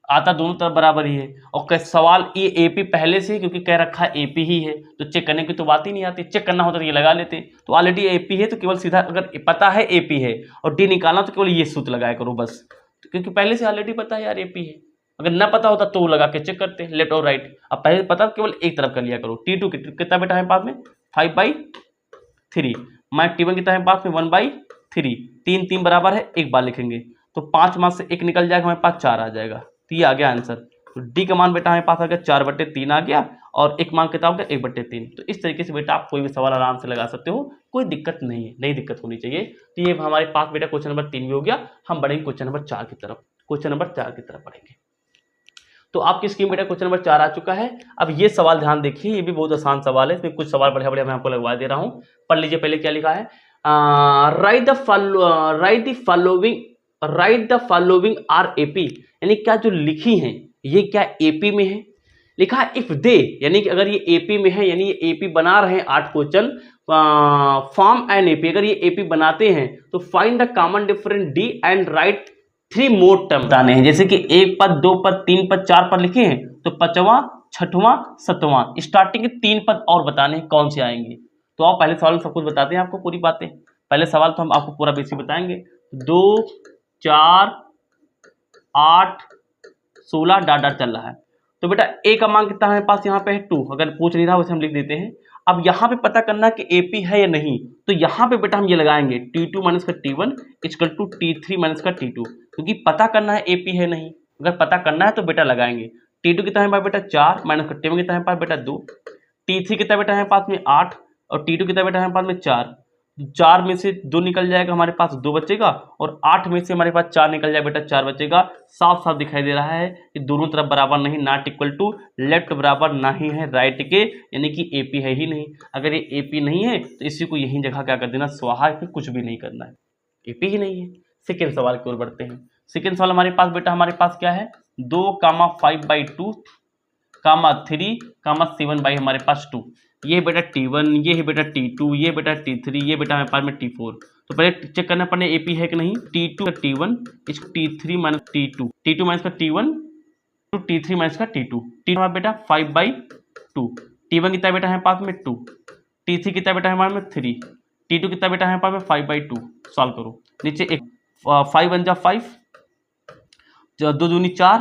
आता दोनों तरफ बराबर ही है, और सवाल ये एपी पहले से, क्योंकि कह रखा है एपी ही है, तो चेक करने की तो बात ही नहीं आती, चेक करना होता तो ये लगा लेते, तो ऑलरेडी एपी है, तो केवल सीधा अगर पता है एपी है और डी निकालना तो केवल ये सूत्र लगाया करो बस, तो क्योंकि पहले से ऑलरेडी पता है यार एपी है, अगर ना पता होता तो लगा के चेक करते लेफ्ट और राइट, अब पहले पता केवल एक तरफ कर लिया करो। T2 कितना बेटा है पास में 5/3, माइनस T1 कितना है पास में 1/3, 3 3 बराबर है, एक बार लिखेंगे, तो 5 मार्क्स से 1 निकल जाएगा, हमारे पास 4 आ जाएगा, तो ये आ गया आंसर। तो डी का मान बेटा हमारे पास आ गया 4/3 आ गया, और एक मान कितना हो गया 1/3। तो इस तरीके से बेटा आप कोई भी सवाल आराम से लगा सकते हो, कोई दिक्कत नहीं है, नहीं दिक्कत होनी चाहिए। तो ये हमारे पास बेटा क्वेश्चन नंबर 3 भी हो गया, हम बढ़ेंगे क्वेश्चन नंबर 4 की तरफ, क्वेश्चन नंबर 4 की तरफ बढ़ेंगे। तो आपकी स्क्रीन बेटा क्वेश्चन नंबर 4 आ चुका है। अब ये सवाल ध्यान देखिए, ये भी बहुत आसान सवाल है, इसमें कुछ सवाल बढ़िया बढ़िया मैं आपको लगवा दे रहा हूँ, पढ़ लीजिए। पहले क्या लिखा है, write the following are AP, यानी क्या जो लिखी हैं ये क्या एपी में है, लिखा है इफ दे, यानी कि अगर ये एपी में है, यानी ये एपी बना रहे हैं 8 क्वेश्चन, फॉर्म एन एपी, अगर ये एपी बनाते हैं तो find the common difference D and right 3 more term बताने हैं, जैसे कि 1 पद 2 पद 3 पद 4 पद लिखे हैं, तो 5वां 6वां 7वां स्टार्टिंग के 3 पद और बताने हैं, कौन से आएंगे। तो आप पहले सवाल में सब कुछ बताते हैं आपको पूरी बातें, पहले सवाल तो हम आपको पूरा बेसिक बताएंगे, 2 4 8 16 डाट डाट चल रहा है। तो बेटा ए का मान कितना है पास, यहाँ पे है 2, अगर पूछ नहीं रहा वैसे हम लिख देते हैं। अब यहाँ पे पता करना है कि एपी है या नहीं, तो यहाँ पे बेटा हम ये लगाएंगे T2 माइनस का T1 equal to T3 minus का T2, क्योंकि पता करना है एपी है नहीं, अगर पता करना है तो बेटा लगाएंगे। T2 कितना है बेटा 4 माइनस का T1 कितना है पास बेटा 2, T3 कितना बेटा है पास में 8, और T2 कितना बेटा है पास में 4, 4 में से 2 निकल जाएगा, हमारे पास 2 बचेगा, और 8 में से हमारे पास 4 निकल जाएगा बेटा 4 बचेगा। साफ साफ दिखाई दे रहा है कि दोनों तरफ बराबर नहीं, नॉट इक्वल टू, लेफ्ट बराबर नहीं है राइट के, यानी कि एपी है ही नहीं। अगर ये एपी नहीं है तो इसी को यही जगह क्या कर देना, स्वाहा, फिर कुछ भी नहीं करना है, एपी ही नहीं है। सेकेंड सवाल की ओर बढ़ते हैं। सेकेंड सवाल हमारे पास बेटा, हमारे पास क्या है, 2, 5/2, 3, कामा 7 बाई हमारे पास 2। ये है बेटा T1, ये है बेटा T2, ये बेटा T3, ये बेटा हमारे पास में T4। तो पहले चेक करना पड़े AP है कि नहीं। T2 का T1 इसको T3 minus T2, T2 minus का T1 टू T3 माइनस का T2। T हमारा बेटा 5/2, T1 कितना बेटा है पास में 2, T3 कितना बेटा है हमारे में 3, T2 कितना बेटा है पास में 5/2। सॉल्व करो, नीचे एक 5 बन जा 5, 2 दूनी 4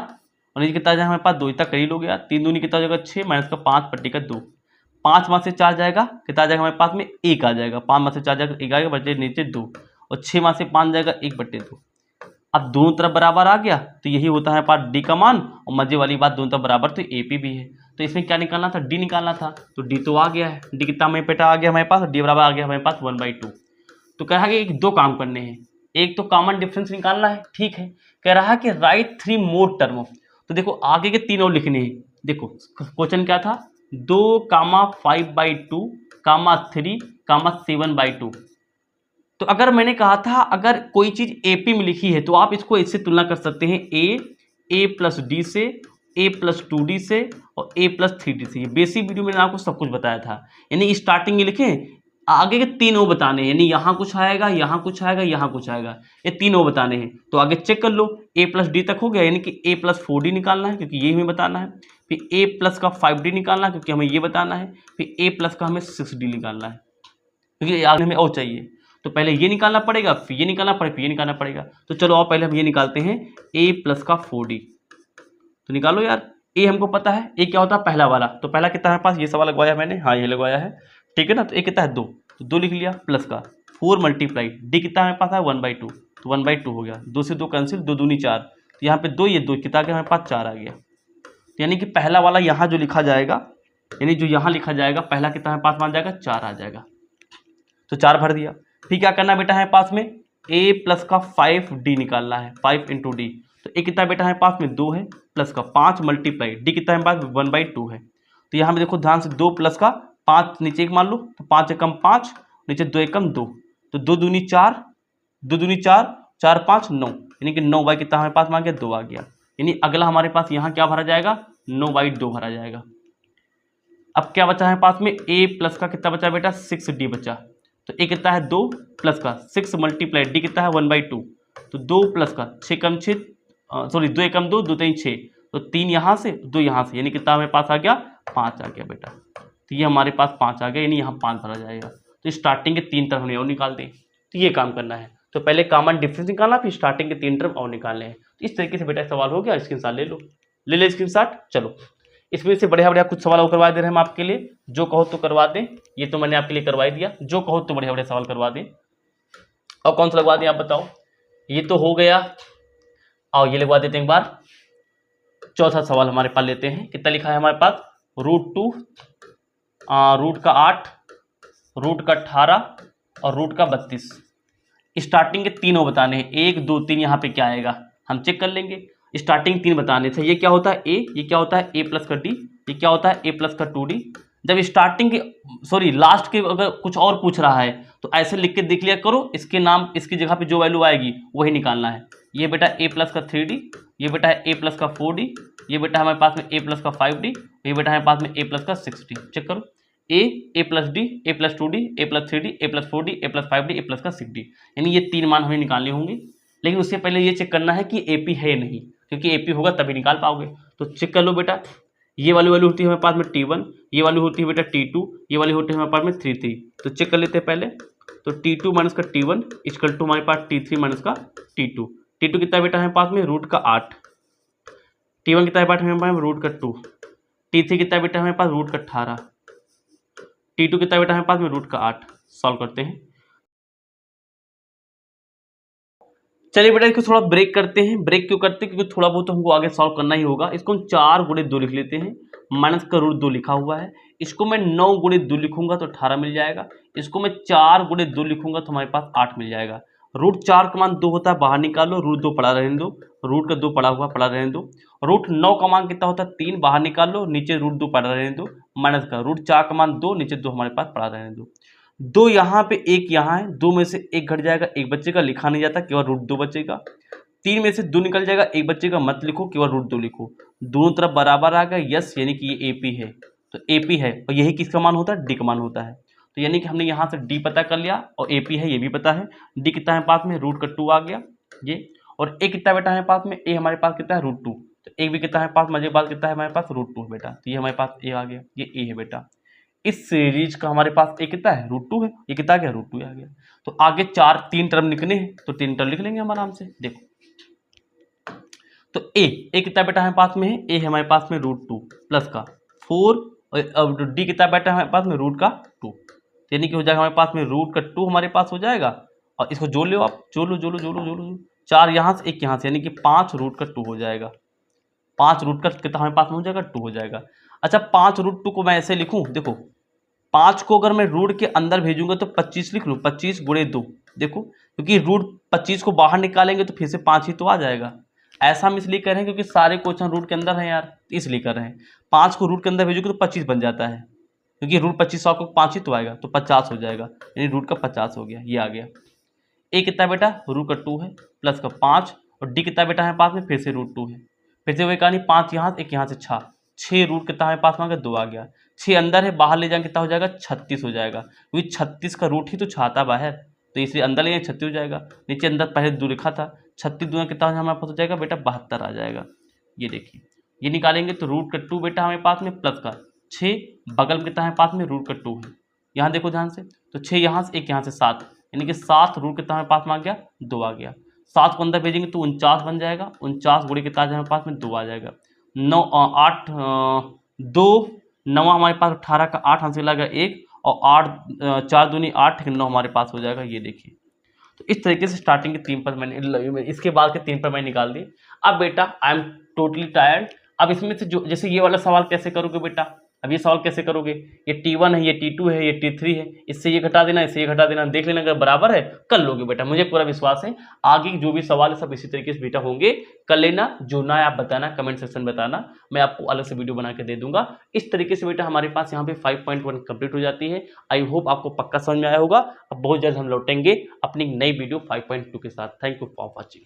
और नीचे कितना जाए हमारे पास 2, इतना कर ही लोगे यार। 3 दूनी कितना हो जाएगा 6 माइनस का 5 बट्टे का 2। 5 में से 4 जाएगा, कितना आ जाएगा हमारे पास में 1 आ जाएगा। 5 में से 4 जाएगा 1 आएगा, बचे नीचे 2, और 6 में से 5 जाएगा 1/2। अब दोनों तरफ बराबर आ गया तो यही होता है पार्ट डी का मान। और मजे वाली बात दोनों तरफ बराबर तो AP भी है। तो इसमें क्या निकालना था, डी निकालना था। तो डी तो आ गया है, डी कितना हमें बेटा आ गया हमारे पास, डी बराबर आ गया हमारे पास 1/2। तो कह रहा है कि 2 काम करने हैं, एक तो कॉमन डिफरेंस निकालना है, ठीक है। कह रहा है कि राइट 3 मोर टर्म। तो देखो आगे के 3 और लिखने हैं। देखो क्वेश्चन क्या था, 2 कामा 5/2 कामा 3 कामा 7/2। तो अगर मैंने कहा था अगर कोई चीज AP में लिखी है तो आप इसको इससे तुलना कर सकते हैं A प्लस डी से, A प्लस 2D से और A प्लस 3D से। ये बेसिक वीडियो में मैंने आपको सब कुछ बताया था। यानी स्टार्टिंग में लिखे आगे के 3 ओ बताने हैं, यानी यहाँ कुछ आएगा, यहाँ कुछ आएगा, यहाँ कुछ आएगा, ये 3 ओ बताने हैं। तो आगे चेक कर लो, A प्लस डी तक हो गया, यानी कि A प्लस 4D निकालना है क्योंकि ये हमें बताना है। फिर A प्लस का 5D निकालना है क्योंकि हमें ये बताना है। फिर A प्लस का हमें 6D निकालना है क्योंकि आगे हमें और चाहिए। तो पहले ये निकालना पड़ेगा, फिर ये निकालना पड़ेगा, फिर ये निकालना पड़ेगा। तो चलो और पहले हम ये निकालते हैं A प्लस का 4D। तो निकालो यार, A हमको पता है, A क्या होता है पहला वाला। तो पहला कितना है पास, ये सवाल लगवाया मैंने, हाँ ये लगवाया है, ठीक है ना। तो A कितना है 2, तो 2 लिख लिया, प्लस का 4 मल्टीप्लाई D कितना हमारे पास है 1/2, तो 1/2 हो गया। 2 से 2 कैंसिल, 2 दूनी 4, तो यहाँ पे 2, ये 2 कितना आ गया हमारे पास 4 आ गया। तो यानी कि पहला वाला यहाँ जो लिखा जाएगा, यानी जो यहाँ लिखा जाएगा पहला कितना हमारे पास मान जाएगा 4 आ जाएगा। तो 4 भर दिया। फिर क्या करना बेटा है पास में, A प्लस का 5D निकालना है, 5 इंटू डी। तो A कितना बेटा है पास में 2 है, प्लस का 5 मल्टीप्लाई D कितना है पास 1/2 है। तो यहाँ पे देखो ध्यान से 2 प्लस का 5 नीचे एक मान लो, तो 5 एकम 5, नीचे 2 एकम 2, तो 2 दूनी 4, 2 दूनी 4, 4 5 9, यानी कि 9 बाई कितना हमारे पास मान गया 2 आ गया। यानी अगला हमारे पास यहाँ क्या भरा जाएगा, 9/2 भरा जाएगा। अब क्या बचा है पास में, A प्लस का कितना बचा बेटा 6D बचा। तो A कितना है 2 प्लस का 6 मल्टीप्लाई D कितना है 1/2, तो 2 प्लस का 6 कम 6, सॉरी 2 एकम 2, 2 3 6, तो 3 यहाँ से 2 यहाँ से, यानी कितना हमारे पास आ गया 5 आ गया बेटा। तो ये हमारे पास 5 आ गया, यानी यहाँ 5 भरा जाएगा। तो स्टार्टिंग के 3 टर्म हमने और निकाल दें। तो ये काम करना है, तो पहले कॉमन डिफरेंस निकालना, फिर स्टार्टिंग के 3 टर्म और निकालने हैं। तो इस तरीके से बेटा सवाल हो गया, स्क्रीनशॉट ले लो, ले ले स्क्रीनशॉट। चलो इसमें से बढ़िया बढ़िया कुछ सवाल और करवा दे रहे हैं हम आपके लिए, जो कहो तो करवा दें। ये तो मैंने आपके लिए करवा दिया, जो कहो तो बढ़िया बढ़िया सवाल करवा दें। और कौन सा लगवा दें आप बताओ, ये तो हो गया, और ये लगवा देते हैं एक बार। चौथा सवाल हमारे पास लेते हैं, कितना लिखा है हमारे पास, √2, रूट का 8, रूट का 18 और रूट का 32। स्टार्टिंग के 3 बताने हैं, 1 2 3, यहाँ पे क्या आएगा हम चेक कर लेंगे। स्टार्टिंग 3 बताने थे, ये क्या होता है A, ये क्या होता है A प्लस का D, ये क्या होता है A प्लस का 2D। जब स्टार्टिंग के सॉरी लास्ट के अगर कुछ और पूछ रहा है तो ऐसे लिख के देख लिया करो, इसके नाम इसकी जगह पे जो वैल्यू आएगी वही निकालना है। ये बेटा A प्लस का 3D, ये बेटा है A प्लस का 4D, ये बेटा हमारे पास में A प्लस का 5D, ये बेटा हमारे पास में A प्लस का 6D। चेक करो, A plus D, A plus 2D, A plus 3D, A plus 4D, A plus 5D, A plus का 6D। यानी ये 3 मान हमें निकालने होंगे, लेकिन उससे पहले ये चेक करना है कि AP है या नहीं, क्योंकि AP होगा तभी निकाल पाओगे। तो चेक कर लो बेटा, ये वाली वैल्यू होती है हमारे पास में T1, ये वाली होती है बेटा T2, ये वाली होती है हमारे पास में 3 तो चेक कर लेते हैं पहले। तो T2 माइनस का T1 इक्वल टू हमारे पास T3 माइनस का T2। T2 कितना बेटा हमारे पास में रूट का 8, T1 कितना बेटा हमारे पास में रूट का 2, T3 कितना बेटा हमारे पास रूट का 18, T2 कितना बेटा हमारे पास में रूट का 8। सॉल्व करते हैं। चलिए बेटा इसको थोड़ा ब्रेक करते हैं। ब्रेक क्यों करते हैं, क्योंकि थोड़ा बहुत तो हमको आगे सॉल्व करना ही होगा। इसको हम 4 गुणे 2 लिख लेते हैं, माइनस का रूट 2 लिखा हुआ है। इसको मैं 9 गुणे 2 लिखूंगा तो 18 मिल जाएगा। इसको मैं 4 गुणे 2 लिखूंगा तो हमारे पास 8 मिल जाएगा। रूट 4 का मान 2 होता है, बाहर निकालो, रूट 2 पड़ा रहने दो, रूट का 2 पड़ा हुआ पड़ा रहने दो। रूट 9 का मान कितना होता है 3, बाहर निकाल लो, नीचे रूट 2 पड़ा रहने दो, माइनस का रूट 4 का मान 2, नीचे 2 हमारे पास पड़ा रहने दो। 2 यहाँ पे 1 यहाँ है, 2 में से 1 घट जाएगा, 1 बचेगा, लिखा नहीं जाता, केवल रूट 2 बचेगा। 3 में से 2 निकल जाएगा, 1 बच्चे का मत लिखो, केवल रूट 2 लिखो। दोनों तरफ बराबर आ गया, यस, यानी कि ये AP है। तो ए पी है और यही किसका मान होता है, डी का मान होता है। तो यानी कि हमने यहाँ से डी पता कर लिया और ए पी है ये भी पता है। डी कितना है पास में, रूट का 2 आ गया ये। और ए कितना बेटा है पास में, ए हमारे पास कितना है, √2। तो ए भी कितना है पास, मजे बाद कितना है हमारे पास, √2 है बेटा। तो ये हमारे पास ए आ गया, ये ए है बेटा। इस सीरीज का हमारे पास ए कितना है, √2 है। ये कितना आ गया, √2 आ गया। तो आगे 3 टर्म लिखने हैं तो 3 टर्म लिख लेंगे हम आराम से। देखो तो ए कितना बेटा हमारे पास में है, ए है हमारे पास में √2 प्लस का 4 और डी कितना बेटा हमारे पास में, रूट का 2। यानी कि हो जाएगा हमारे पास में रूट का 2 हमारे पास हो जाएगा। और इसको जोड़ लो आप, जोड़ लो 4 यहाँ से 1 यहाँ से, यानी कि 5 रूट का 2 हो जाएगा। 5 रूट का कितना हमारे पास में हो जाएगा, 2 हो जाएगा। अच्छा 5 √2 को मैं ऐसे लिखूं, देखो 5 को अगर मैं रूट के अंदर भेजूंगा तो 25 लिख लूँ, 25 गुणे 2। देखो क्योंकि रूट 25 को बाहर निकालेंगे तो फिर से 5 ही तो आ जाएगा। ऐसा हम इसलिए कर रहे हैं क्योंकि सारे क्वेश्चन रूट के अंदर हैं यार, इसलिए कर रहे हैं। 5 को रूट के अंदर भेजोगे तो 25 बन जाता है, क्योंकि रूट 25 को 5 ही तो आएगा, तो 50 हो जाएगा, यानी रूट का 50 हो गया, ये आ गया। ए कितना बेटा, रूट का 2 है प्लस का 5 और डी कितना बेटा है पास में, फिर से √2 है। फिर से वही कहानी, 5 यहाँ से 1 यहाँ से 6 रूट कितना है पास में आ गया, 2 आ गया। 6 अंदर है, बाहर ले जाएंगे कितना हो जाएगा, 36 हो जाएगा, क्योंकि 36 का रूट ही तो 6 आता बाहर, तो इसलिए अंदर ले जाएंगे 36 हो जाएगा। नीचे अंदर पहले 2 लिखा था, 36 दूना कितना हमारे पास हो जाएगा बेटा, 72 आ जाएगा। ये देखिए ये निकालेंगे तो रूट का 2 बेटा हमारे पास में प्लस का 6, बगल में कितना है पास में, रूट का 2 है। यहाँ देखो ध्यान से, तो 6 यहाँ से 1 यहाँ से 7, यानी कि 7 रूट कितना हमारे पास में आ गया, 2 आ गया। 7 को अंदर भेजेंगे तो 49 बन जाएगा, 49 गुणे कितना हमारे पास में, 2 आ जाएगा। 9 8 2 9 हमारे पास 18 का 8 हमसे लगा 1 और 8 4 दूनी 8 9 हमारे पास हो जाएगा। ये देखिए तो इस तरीके से स्टार्टिंग के 3 पर मैंने, इसके बाद के 3 पर मैंने निकाल दिए। अब बेटा आई एम टोटली टायर्ड। अब इसमें से जो जैसे ये वाला सवाल कैसे करोगे बेटा, अब ये सवाल कैसे करोगे, ये T1 है, ये T2 है, ये T3 है, इससे ये घटा देना, इससे ये घटा देना, देख लेना, अगर बराबर है कर लोगे बेटा, मुझे पूरा विश्वास है। आगे जो भी सवाल है सब इसी तरीके से बेटा होंगे, कर लेना। जो ना है आप बताना, कमेंट सेक्शन में बताना, मैं आपको अलग से वीडियो बना के दे दूंगा। इस तरीके से बेटा हमारे पास यहाँ पे 5.1 कंप्लीट हो जाती है। आई होप आपको पक्का समझ में आया होगा। अब बहुत जल्द हम लौटेंगे अपनी नई वीडियो 5.2 के साथ। Thank you for watching.